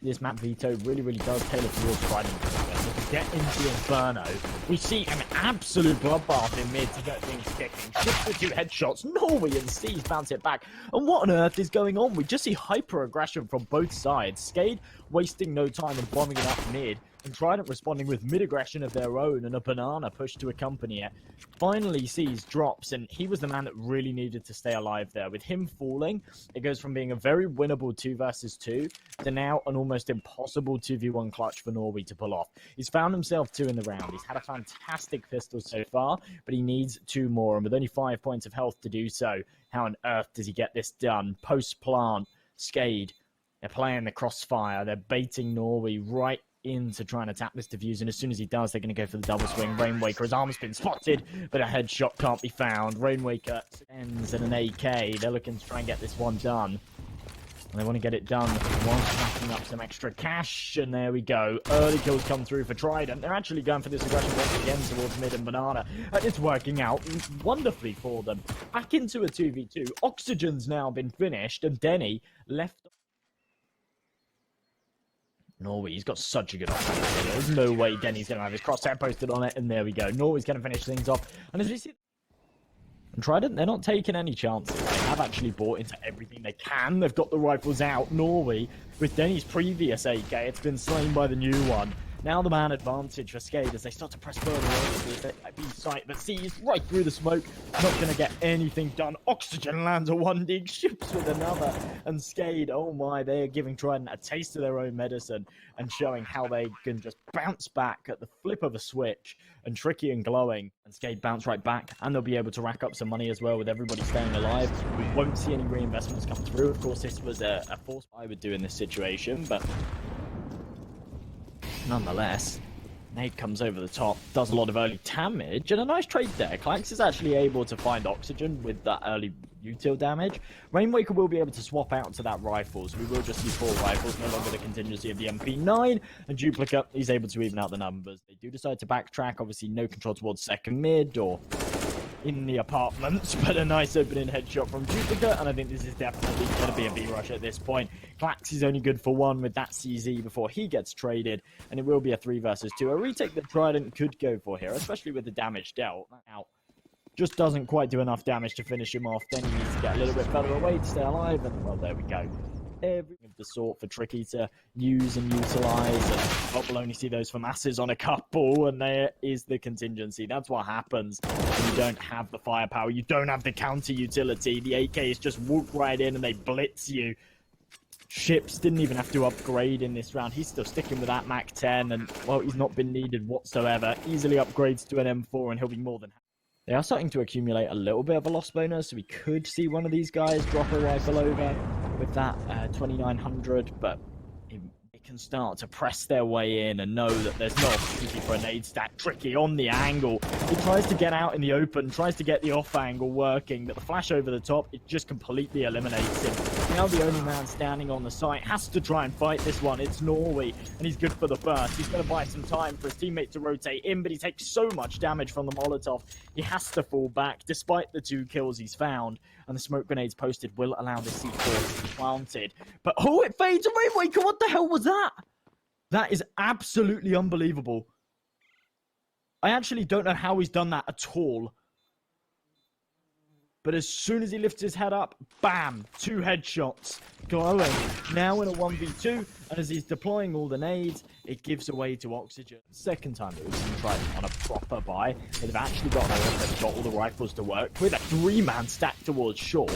this map veto really does tailor towards Trident. So to get into Inferno, we see an absolute bloodbath in mid to get things kicking. Shift the 2 headshots, Norway and Seas bounce it back. And what on earth is going on? We just see hyper-aggression from both sides. SKADE wasting no time and bombing it up mid, and Trident responding with mid-aggression of their own and a banana push to accompany it. Finally, Seas drops, and he was the man that really needed to stay alive there. With him falling, it goes from being a very winnable 2 versus 2 to now an almost impossible 2v1 clutch for Norway to pull off. He's found himself 2 in the round. He's had a fantastic pistol so far, but he needs 2 more, and with only 5 points of health to do so, how on earth does he get this done? Post-plant, SKADE, they're playing the crossfire. They're baiting Norway right into trying to tap this defuse, and as soon as he does, they're going to go for the double swing. Rainwaker, his arm's been spotted, but a headshot can't be found. Rainwaker ends in an AK. They're looking to try and get this one done. And they want to get it done whilst racking up some extra cash, and there we go. Early kills come through for Trident. They're actually going for this aggression once again towards mid and banana, and it's working out wonderfully for them. Back into a 2v2. Oxygen's now been finished, and Denny left. Norway, he's got such a good offense. There's no way Denny's going to have his crosshair posted on it, and there we go. Norway's going to finish things off. And as we see, and Trident, they're not taking any chances. They have actually bought into everything they can. They've got the rifles out. Norway, with Denny's previous AK, it's been slain by the new one. Now the man advantage for SKADE as they start to press further over the B site, but Sees right through the smoke, not going to get anything done. Oxygen lands a 1 dig, ships with another, and SKADE, oh my, they are giving Trident a taste of their own medicine and showing how they can just bounce back at the flip of a switch, and Tricky and Glowing, and SKADE bounce right back, and they'll be able to rack up some money as well with everybody staying alive. We won't see any reinvestments come through. Of course, this was a force I would do in this situation, but nonetheless, nade comes over the top, does a lot of early damage, and a nice trade there. Klax is actually able to find Oxygen with that early util damage. Rainwaker will be able to swap out to that rifle, so we will just see 4 rifles, no longer the contingency of the MP9, and Duplicate, he's able to even out the numbers. They do decide to backtrack, obviously no control towards second mid, or in the apartments, but a nice opening headshot from Duplicate, and I think this is definitely going to be a B-rush at this point. Klax is only good for 1 with that CZ before he gets traded, and it will be a 3 versus 2. A retake that Trident could go for here, especially with the damage dealt. Now, just doesn't quite do enough damage to finish him off. Then he needs to get a little bit further away to stay alive, and well, there we go. Everything of the sort for Tricky to use and utilize, and we'll only see those for masses on a couple, and there is the contingency. That's what happens when you don't have the firepower, you don't have the counter utility. The AKs just walk right in and they blitz you. Ships didn't even have to upgrade in this round. He's still sticking with that Mac 10, and well, he's not been needed whatsoever. Easily upgrades to an M4, and he'll be more than happy. They are starting to accumulate a little bit of a loss bonus, so we could see one of these guys drop a rifle over with that 2900, but they can start to press their way in and know that there's no opportunity for a nade stack. Tricky on the angle. He tries to get out in the open, tries to get the off angle working, but the flash over the top, it just completely eliminates him. Now the only man standing on the site has to try and fight this one. It's Norway, and he's good for the first. He's going to buy some time for his teammate to rotate in, but he takes so much damage from the Molotov, he has to fall back, despite the 2 kills he's found. And the smoke grenades posted will allow the C4 to be planted. But, oh, it fades away. Rainwaker, what the hell was that? That is absolutely unbelievable. I actually don't know how he's done that at all. But as soon as he lifts his head up, bam, 2 headshots. Glowing, now in a 1v2, and as he's deploying all the nades, it gives away to Oxygen. Second time that we've seen Trident on a proper buy. They've actually got all the rifles to work with. A 3-man stack towards short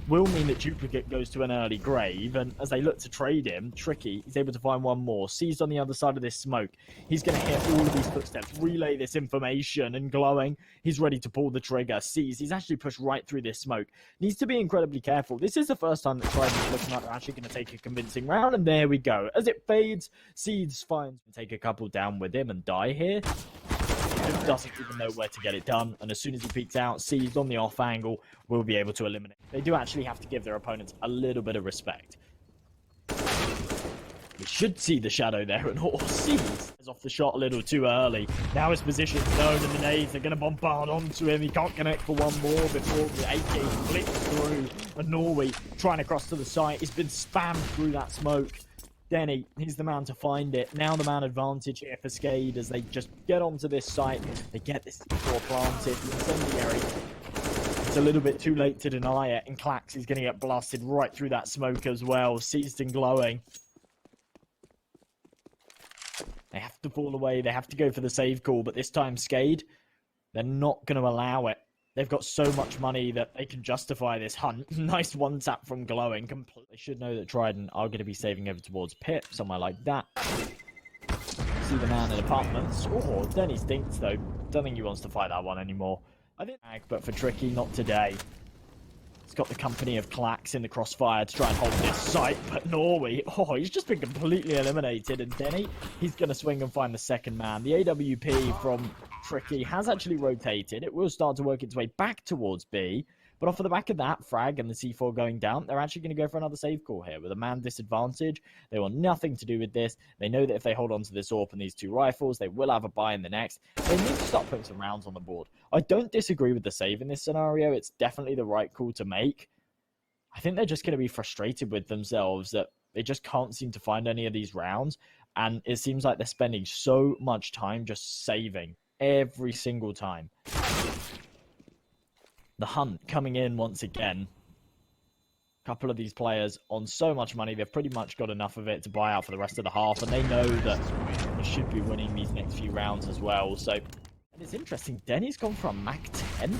will mean that Duplicate goes to an early grave, and as they look to trade him, Tricky, he's able to find one more. Seized on the other side of this smoke. He's going to hit all of these footsteps, relay this information, and Glowing, he's ready to pull the trigger. Sees, he's actually pushed right through this smoke. Needs to be incredibly careful. This is the first time that Trident's looking like they're actually going to take a convincing round, and there we go. As it fades, Seeds finds to take a couple down with him and die here. He just doesn't even know where to get it done, and as soon as he peeks out, Seeds on the off angle will be able to eliminate. They do actually have to give their opponents a little bit of respect. We should see the shadow there, and sees off the shot a little too early. Now his position's known, and the nades are going to bombard onto him. He can't connect for one more before the AK flips through. And Norway trying to cross to the site. He's been spammed through that smoke. Denny, he's the man to find it. Now the man advantage here for SKADE as they just get onto this site. They get this C4 planted. The incendiary. It's a little bit too late to deny it, and Clax is going to get blasted right through that smoke as well. Seized and glowing. They have to fall away. They have to go for the save call, but this time SKADE, they're not going to allow it. They've got so much money that they can justify this hunt. Nice one tap from glowing. They should know that Trident are going to be saving over towards Pip, somewhere like that. See the man in apartments. Oh, Denny stinks though. Don't think he wants to fight that one anymore. I didn't, but for Tricky, not today. He's got the company of Clax in the crossfire to try and hold this site, but Norway, he's just been completely eliminated, and Denny, he's going to swing and find the second man. The AWP from Tricky has actually rotated. It will start to work its way back towards B, but off of the back of that frag and the C4 going down, they're actually going to go for another save call here with a man disadvantage. They want nothing to do with this. They know that if they hold on to this AWP and these two rifles, they will have a buy in the next. They need to start putting some rounds on the board. I don't disagree with the save in this scenario. It's definitely the right call to make. I think they're just going to be frustrated with themselves that they just can't seem to find any of these rounds. And it seems like they're spending so much time just saving every single time. The hunt coming in once again. A couple of these players on so much money, they've pretty much got enough of it to buy out for the rest of the half, and they know that they should be winning these next few rounds as well. So, and it's interesting, Denny's gone for a Mac 10.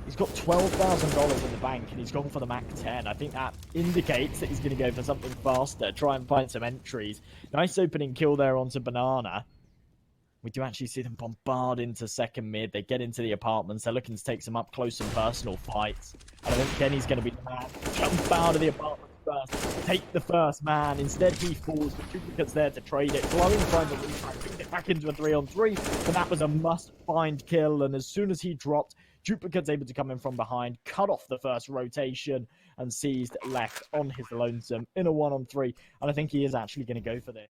He's got $12,000 in the bank, and he's gone for the Mac 10. I think that indicates that he's going to go for something faster, try and find some entries. Nice opening kill there onto Banana. We do actually see them bombard into second mid. They get into the apartments. They're looking to take some up close and personal fights. And I think Denny's going to be the man. Jump out of the apartment first. Take the first man. Instead, he falls. The duplicate's there to trade it. Glowing finds a retry. Brings it back into a 3-on-3. But that was a must-find kill. And as soon as he dropped, Duplicate's able to come in from behind, cut off the first rotation, and seized left on his lonesome in a 1-on-3. And I think he is actually going to go for this.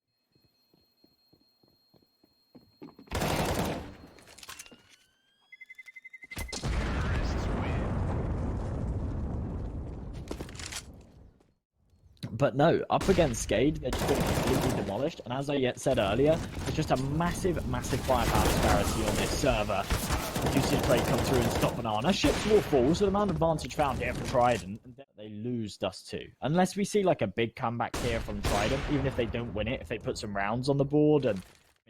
But no, up against SKADE, they're just getting completely demolished. And as I said earlier, there's just a massive, massive firepower disparity on this server. You see a trade come through and stop Banana. Ships will fall, so the man advantage found here for Trident. And they lose Dust 2. Unless we see like a big comeback here from Trident, even if they don't win it, if they put some rounds on the board and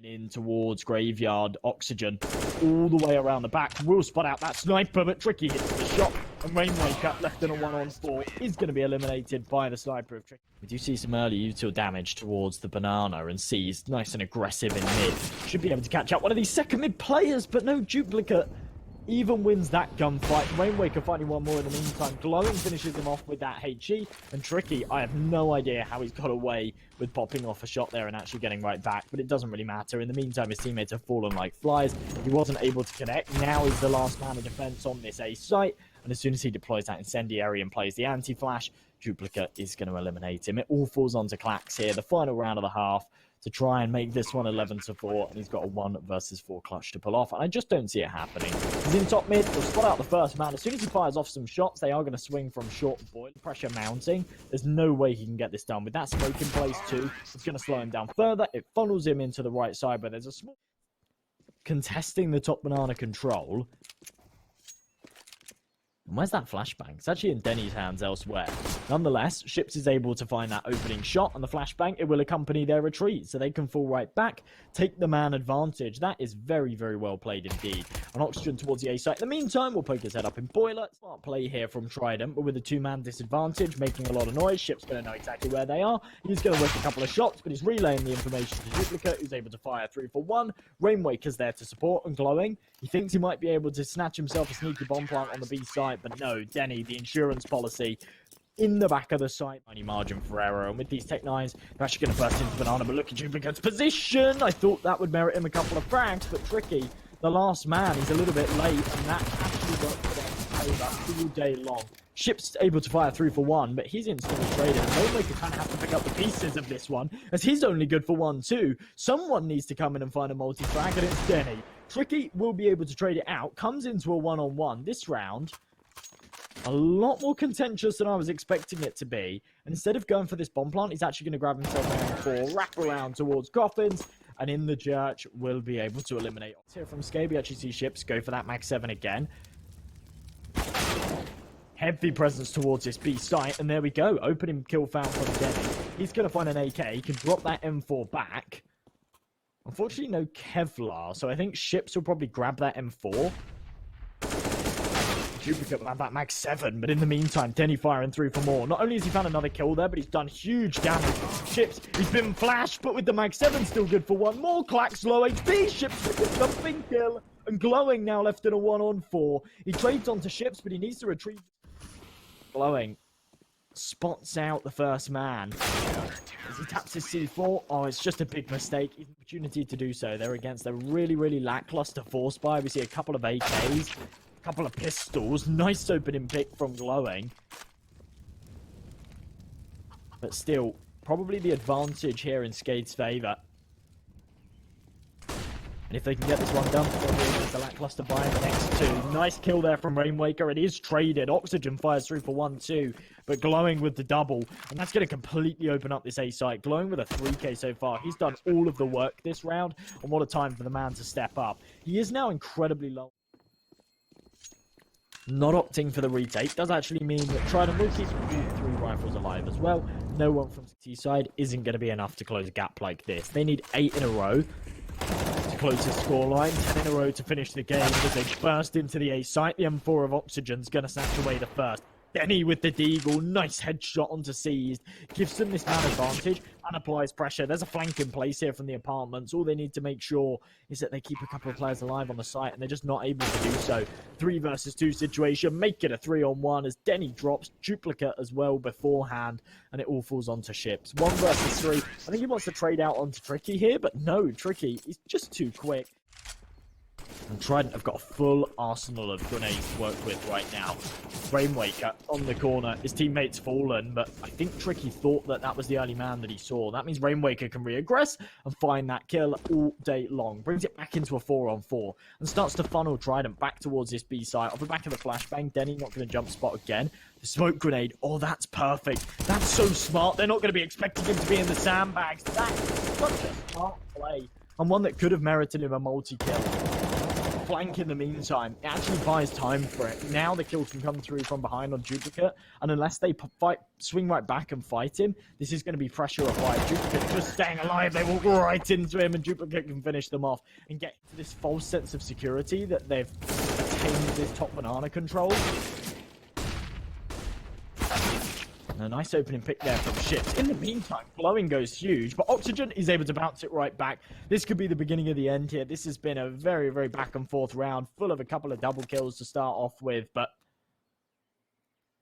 in towards Graveyard, Oxygen, all the way around the back. Will spot out that sniper, but Tricky hits the shot. And Rainmaker, left in a 1-on-4, is going to be eliminated by the sniper of Tricky. We do see some early util damage towards the Banana, and C's nice and aggressive in mid. Should be able to catch up one of these second mid players, but no Duplicate even wins that gunfight. Rainwaker finding one more in the meantime. Glowing finishes him off with that HE. And Tricky, I have no idea how he's got away with popping off a shot there and actually getting right back. But it doesn't really matter. In the meantime, his teammates have fallen like flies. He wasn't able to connect. Now he's the last man of defense on this A site. And as soon as he deploys that incendiary and plays the anti-flash, Duplicate is going to eliminate him. It all falls onto Clax here. The final round of the half to try and make this one 11-4, and he's got a 1 versus 4 clutch to pull off, and I just don't see it happening. He's in top mid, he'll spot out the first man. As soon as he fires off some shots, they are going to swing from short boil. Pressure mounting. There's no way he can get this done. With that smoke in place too, it's going to slow him down further. It funnels him into the right side, but there's a small contesting the top Banana control. And where's that flashbang? It's actually in Denny's hands elsewhere. Nonetheless, Ships is able to find that opening shot, and the flashbang, it will accompany their retreat, so they can fall right back, take the man advantage. That is very, very well played indeed. An Oxygen towards the A site. In the meantime, we'll poke his head up in Boiler. Smart play here from Trident, but with a 2-man disadvantage, making a lot of noise. Ships going to know exactly where they are. He's going to whip a couple of shots, but he's relaying the information to Duplicate, who's able to fire 3 for 1. Rainwaker's there to support and Glowing. He thinks he might be able to snatch himself a sneaky bomb plant on the B site, but no, Denny, the insurance policy in the back of the site. Tiny margin for error, and with these Tech 9s, they're actually going to burst into Banana, but look at Duplicate's position. I thought that would merit him a couple of frags, but Tricky, the last man, he's a little bit late, and that actually worked for them. over all day long. Ship's able to fire 3 for 1, but he's instantly traded. And Rainmaker kind of has to pick up the pieces of this one, as he's only good for 1 too. Someone needs to come in and find a multi-frag, and it's Denny. Tricky will be able to trade it out, comes into a one-on-one. This round, a lot more contentious than I was expecting it to be. And instead of going for this bomb plant, he's actually going to grab himself an M4, wrap around towards coffins, and in the church will be able to eliminate. Here from SKADE, we actually see Ships go for that Mag 7 again. Heavy presence towards this B site, and there we go. Opening kill found from Denny. He's going to find an AK. He can drop that M4 back. Unfortunately, no Kevlar, so I think Ships will probably grab that M4. Duplicate will have that Mag 7, but in the meantime, Denny firing 3 for more. Not only has he found another kill there, but he's done huge damage. Ships, he's been flashed, but with the Mag 7 still good for 1 more. Clacks low HP. Ships with a jumping kill, and Glowing now left in a 1-on-4. He trades onto Ships, but he needs to retrieve. Glowing spots out the first man. As he taps his C4, oh, it's just a big mistake. He's an opportunity to do so. They're against a really, really lackluster force buy. We see a couple of AKs, a couple of pistols. Nice opening pick from Glowing. But still, probably the advantage here in SKADE's favor. And if they can get this one done, they'll be against the lackluster buy in the next 2. Nice kill there from Rainmaker. It is traded. Oxygen fires 3 for 1 too. But Glowing with the double. And that's going to completely open up this A site. Glowing with a 3k so far. He's done all of the work this round. And what a time for the man to step up. He is now incredibly low. Not opting for the retake does actually mean that Trident will keep all 3 rifles alive as well. No one from T side isn't going to be enough to close a gap like this. They need 8 in a row. Close the scoreline, 10 in a row to finish the game as they burst into the A site. The M4 of Oxygen's going to snatch away the first. Denny with the deagle, nice headshot onto Seized, gives them this man advantage and applies pressure. There's a flank in place here from the apartments. All they need to make sure is that they keep a couple of players alive on the site, and they're just not able to do so. 3 versus 2 situation, make it a 3-on-1 as Denny drops duplicate as well beforehand, and it all falls onto Ships. 1 versus 3. I think he wants to trade out onto Tricky here, but no, Tricky is just too quick. And Trident have got a full arsenal of grenades to work with right now. Rainmaker on the corner. His teammate's fallen, but I think Tricky thought that that was the early man that he saw. That means Rainmaker can reaggress and find that kill all day long. Brings it back into a 4-on-4 and starts to funnel Trident back towards this B site. Off the back of the flashbang, Denny not going to jump spot again. The smoke grenade. Oh, that's perfect. That's so smart. They're not going to be expecting him to be in the sandbags. That's such a smart play. And one that could have merited him a multi-kill. Flank in the meantime. It actually buys time for it. Now the kill can come through from behind on Duplicate, and unless they swing right back and fight him, this is going to be pressure applied. Duplicate just staying alive. They walk right into him, and Duplicate can finish them off and get to this false sense of security that they've attained this top banana control. And a nice opening pick there from Ships. In the meantime, Glowing goes huge, but Oxygen is able to bounce it right back. This could be the beginning of the end here. This has been a very, very back and forth round, full of a couple of double kills to start off with, but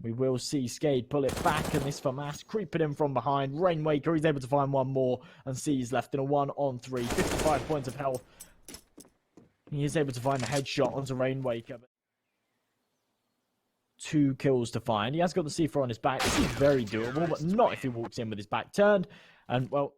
we will see SKADE pull it back, and this FAMAS creeping in from behind. Rainmaker, he's able to find one more, and C's left in a 1-on-3, 55 points of health. He is able to find a headshot onto Rainmaker, but 2 kills to find. He has got the C4 on his back. This is very doable, but not if he walks in with his back turned. And, well,